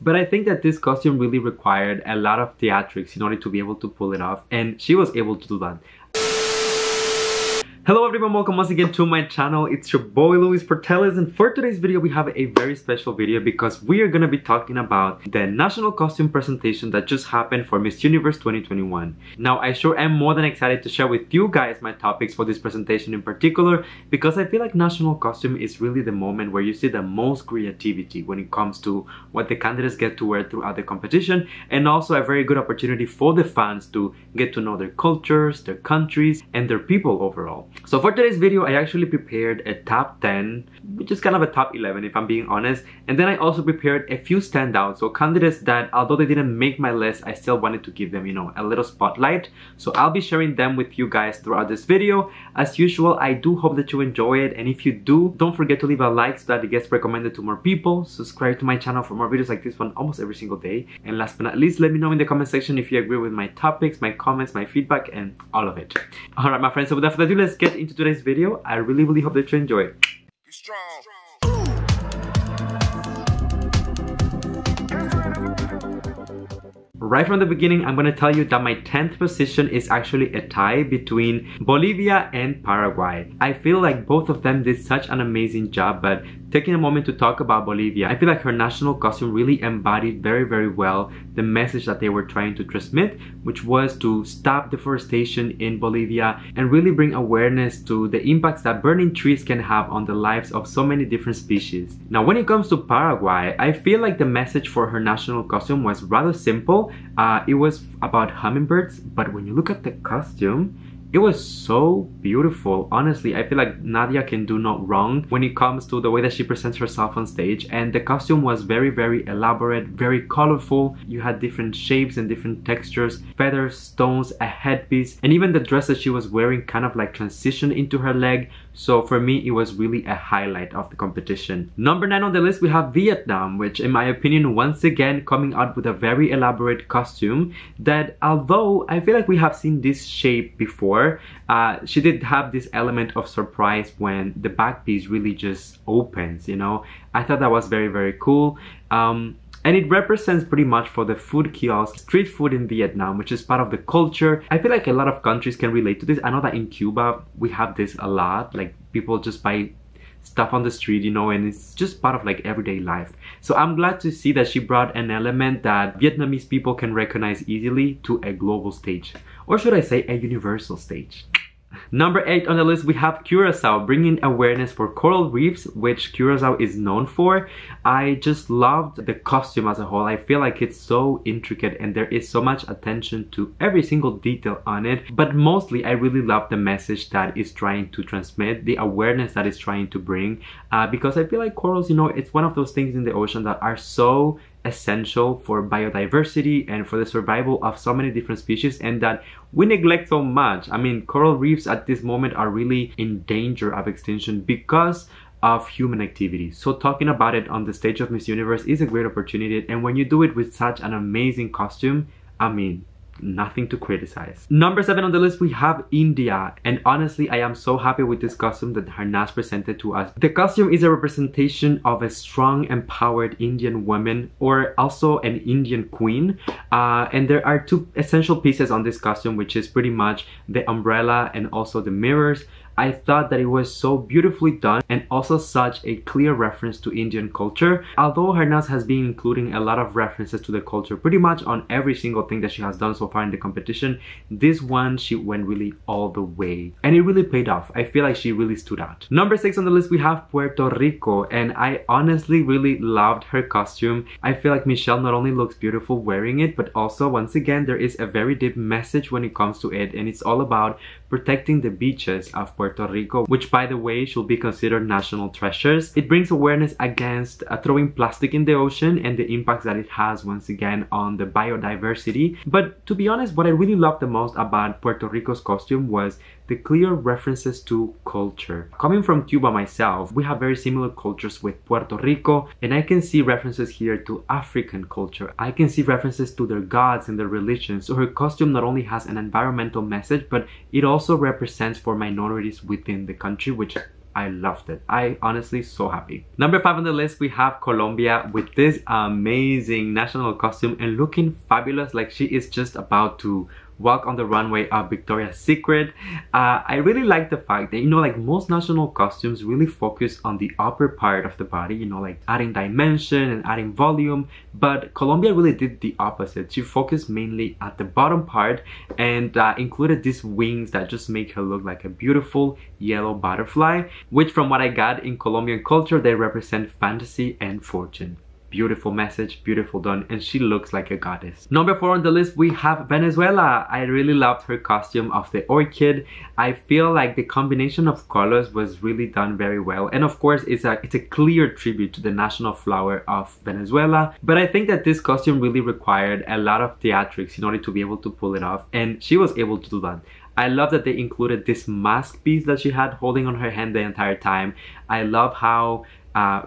But I think that this costume really required a lot of theatrics in order to be able to pull it off, and she was able to do that. Hello everyone, welcome once again to my channel. It's your boy Luis Portelles, and for today's video we have a very special video because we are going to be talking about the national costume presentation that just happened for Miss Universe 2021. Now I sure am more than excited to share with you guys my topics for this presentation in particular, because I feel like national costume is really the moment where you see the most creativity when it comes to what the candidates get to wear throughout the competition, and also a very good opportunity for the fans to get to know their cultures, their countries, and their people overall. So for today's video, I actually prepared a top 10, which is kind of a top 11 if I'm being honest. And then I also prepared a few standouts, so candidates that although they didn't make my list, I still wanted to give them, you know, a little spotlight. So I'll be sharing them with you guys throughout this video. As usual, I do hope that you enjoy it. And if you do, don't forget to leave a like so that it gets recommended to more people. Subscribe to my channel for more videos like this one almost every single day. And last but not least, let me know in the comment section if you agree with my topics, my comments, my feedback, and all of it. Alright my friends, so without further ado, let's get into today's video. I really hope that you enjoy it. Be strong. Right from the beginning, I'm going to tell you that my 10th position is actually a tie between Bolivia and Paraguay. I feel like both of them did such an amazing job, but taking a moment to talk about Bolivia, I feel like her national costume really embodied very well the message that they were trying to transmit, which was to stop deforestation in Bolivia and really bring awareness to the impacts that burning trees can have on the lives of so many different species. Now when it comes to Paraguay, I feel like the message for her national costume was rather simple. It was about hummingbirds, but when you look at the costume, it was so beautiful. Honestly, I feel like Nadia can do no wrong when it comes to the way that she presents herself on stage, and the costume was very elaborate, very colorful. You had different shapes and different textures, feathers, stones, a headpiece, and even the dress that she was wearing kind of like transitioned into her leg. So for me, it was really a highlight of the competition. Number 9 on the list, we have Vietnam, which in my opinion, once again coming out with a very elaborate costume that, although I feel like we have seen this shape before, she did have this element of surprise when the back piece really just opens, you know. I thought that was very cool. And it represents pretty much for the food kiosk, street food in Vietnam, which is part of the culture. I feel like a lot of countries can relate to this. I know that in Cuba, we have this a lot. Like people just buy stuff on the street, you know, and it's just part of like everyday life. So I'm glad to see that she brought an element that Vietnamese people can recognize easily to a global stage. Or should I say a universal stage. Number 8 on the list, we have Curacao, bringing awareness for coral reefs, which Curacao is known for. I just loved the costume as a whole. I feel like it's so intricate and there is so much attention to every single detail on it. But mostly, I really love the message that is trying to transmit, the awareness that it's trying to bring. Because I feel like corals, you know, it's one of those things in the ocean that are so essential for biodiversity and for the survival of so many different species, and that we neglect so much. I mean, coral reefs at this moment are really in danger of extinction because of human activity. So talking about it on the stage of Miss Universe is a great opportunity, and when you do it with such an amazing costume, I mean, nothing to criticize. Number 7 on the list, we have India, and honestly I am so happy with this costume that Harnas presented to us. The costume is a representation of a strong, empowered Indian woman, or also an Indian queen, and there are 2 essential pieces on this costume, which is pretty much the umbrella and also the mirrors. I thought that it was so beautifully done and also such a clear reference to Indian culture. Although Harnas has been including a lot of references to the culture pretty much on every single thing that she has done so far in the competition, this one she went really all the way and it really paid off. I feel like she really stood out. Number 6 on the list, we have Puerto Rico, and I honestly really loved her costume. I feel like Michelle not only looks beautiful wearing it, but also once again there is a very deep message when it comes to it, and it's all about protecting the beaches of Puerto Rico, which by the way should be considered national treasures. It brings awareness against throwing plastic in the ocean and the impacts that it has once again on the biodiversity. But to be honest, what I really loved the most about Puerto Rico's costume was the clear references to culture. Coming from Cuba myself, we have very similar cultures with Puerto Rico, and I can see references here to African culture. I can see references to their gods and their religions. So her costume not only has an environmental message, but it also represents for minorities within the country, which I loved it. I honestly so happy. Number 5 on the list, we have Colombia with this amazing national costume and looking fabulous, like she is just about to walk on the runway of Victoria's Secret. I really like the fact that, you know, like most national costumes really focus on the upper part of the body, you know, like adding dimension and adding volume, but Colombia really did the opposite. She focused mainly at the bottom part and included these wings that just make her look like a beautiful yellow butterfly, which from what I got in Colombian culture, they represent fantasy and fortune. Beautiful message, beautiful done, and she looks like a goddess. Number 4 on the list, we have Venezuela. I really loved her costume of the orchid. I feel like the combination of colors was really done very well, and of course it's a clear tribute to the national flower of Venezuela, but I think that this costume really required a lot of theatrics in order to be able to pull it off, and she was able to do that. I love that they included this mask piece that she had holding on her hand the entire time. I love how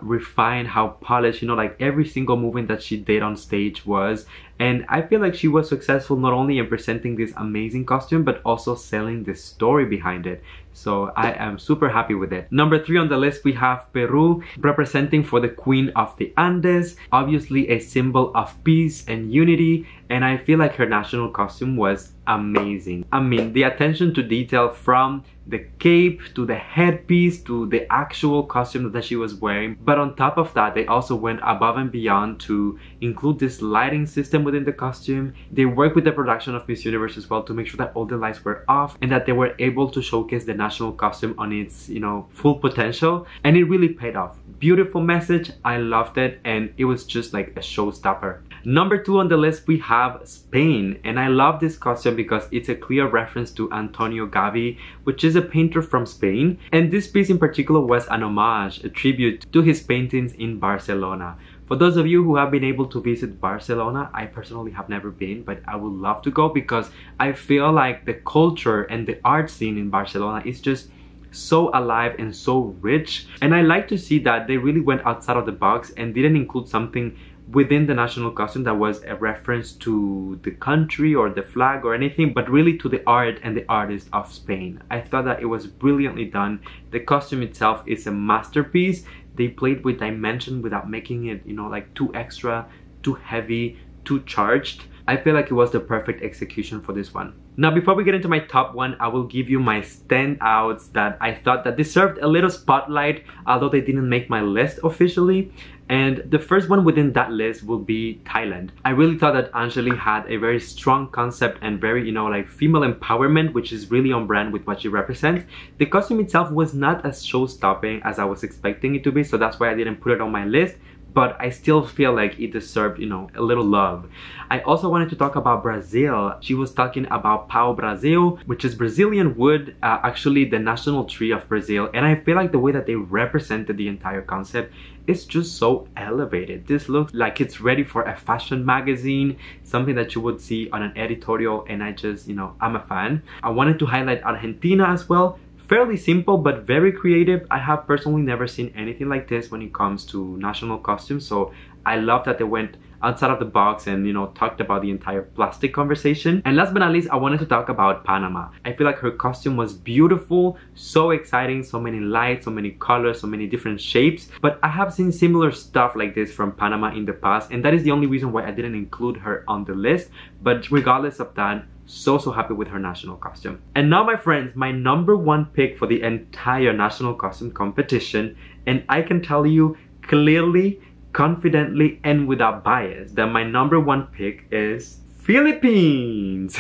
refined, how polished, you know, like every single movement that she did on stage was. And I feel like she was successful not only in presenting this amazing costume, but also selling the story behind it. So I am super happy with it. Number 3 on the list, we have Peru, representing for the Queen of the Andes, obviously a symbol of peace and unity. And I feel like her national costume was amazing. I mean, the attention to detail from the cape to the headpiece to the actual costume that she was wearing. But on top of that, they also went above and beyond to include this lighting system within the costume. They worked with the production of Miss Universe as well to make sure that all the lights were off and that they were able to showcase the national costume on its, you know, full potential. And it really paid off. Beautiful message. I loved it, and it was just like a showstopper. Number 2 on the list, we have Spain, and I love this costume because it's a clear reference to Antonio Gavi, which is a painter from Spain, and this piece in particular was an homage, a tribute to his paintings in Barcelona. For those of you who have been able to visit Barcelona, I personally have never been, but I would love to go because I feel like the culture and the art scene in Barcelona is just so alive and so rich, and I like to see that they really went outside of the box and didn't include something within the national costume that was a reference to the country or the flag or anything, but really to the art and the artist of Spain. I thought that it was brilliantly done. The costume itself is a masterpiece. They played with dimension without making it, you know, like too extra, too heavy, too charged. I feel like it was the perfect execution for this one. Now, before we get into my top 1, I will give you my standouts that I thought that deserved a little spotlight, although they didn't make my list officially. And the first one within that list will be Thailand. I really thought that Anjali had a very strong concept and very, you know, like female empowerment, which is really on brand with what she represents. The costume itself was not as show-stopping as I was expecting it to be, so that's why I didn't put it on my list. But I still feel like it deserved, you know, a little love. I also wanted to talk about Brazil. She was talking about Pau Brasil, which is Brazilian wood, actually the national tree of Brazil. And I feel like the way that they represented the entire concept is just so elevated. This looks like it's ready for a fashion magazine, something that you would see on an editorial, and I just, you know, I'm a fan. I wanted to highlight Argentina as well. Fairly simple but very creative. I have personally never seen anything like this when it comes to national costumes, so I love that they went outside of the box and, you know, talked about the entire plastic conversation. And last but not least, I wanted to talk about Panama. I feel like her costume was beautiful, so exciting, so many lights, so many colors, so many different shapes. But I have seen similar stuff like this from Panama in the past, and that is the only reason why I didn't include her on the list. But regardless of that, so happy with her national costume. And now, my friends, my number 1 pick for the entire national costume competition, and I can tell you clearly, confidently, and without bias that my number 1 pick is Philippines.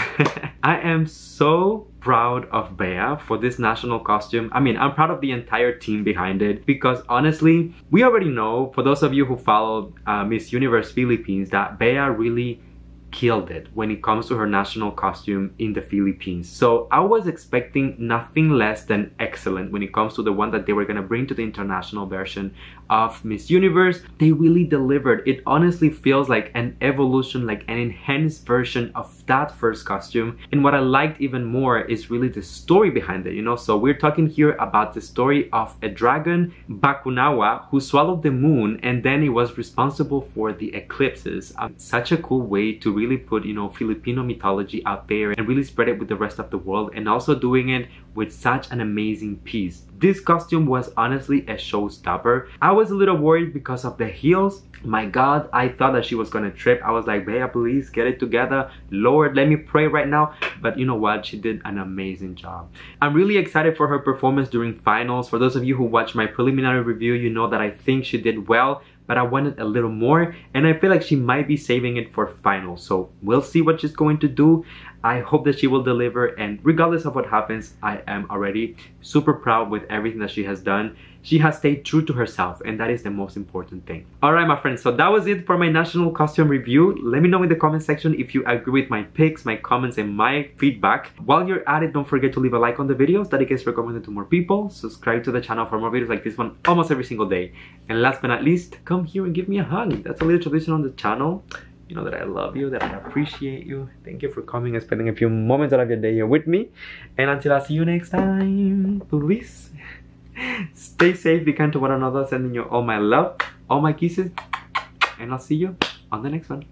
I am so proud of Bea for this national costume. I mean, I'm proud of the entire team behind it because honestly, we already know, for those of you who followed Miss Universe Philippines, that Bea really killed it when it comes to her national costume in the Philippines. So I was expecting nothing less than excellent when it comes to the one that they were gonna bring to the international version of Miss Universe. They really delivered. It honestly feels like an evolution, like an enhanced version of that first costume. And what I liked even more is really the story behind it, you know. So we're talking here about the story of a dragon, Bakunawa, who swallowed the moon, and then he was responsible for the eclipses. Such a cool way to really put, you know, Filipino mythology out there and really spread it with the rest of the world, and also doing it with such an amazing piece. This costume was honestly a showstopper. I was a little worried because of the heels. My God, I thought that she was gonna trip. I was like, Bea, please get it together. Lord, let me pray right now. But you know what? She did an amazing job. I'm really excited for her performance during finals. For those of you who watched my preliminary review, you know that I think she did well, but I wanted a little more, and I feel like she might be saving it for finals. So we'll see what she's going to do. I hope that she will deliver, and regardless of what happens, I am already super proud with everything that she has done. She has stayed true to herself, and that is the most important thing. Alright my friends, so that was it for my national costume review. Let me know in the comment section if you agree with my picks, my comments, and my feedback. While you're at it, don't forget to leave a like on the videos, that it gets recommended to more people. Subscribe to the channel for more videos like this one almost every single day. And last but not least, come here and give me a hug. That's a little tradition on the channel. You know that I love you, that I appreciate you. Thank you for coming and spending a few moments out of your day here with me. And until I see you next time, please stay safe, be kind to one another, sending you all my love, all my kisses, and I'll see you on the next one.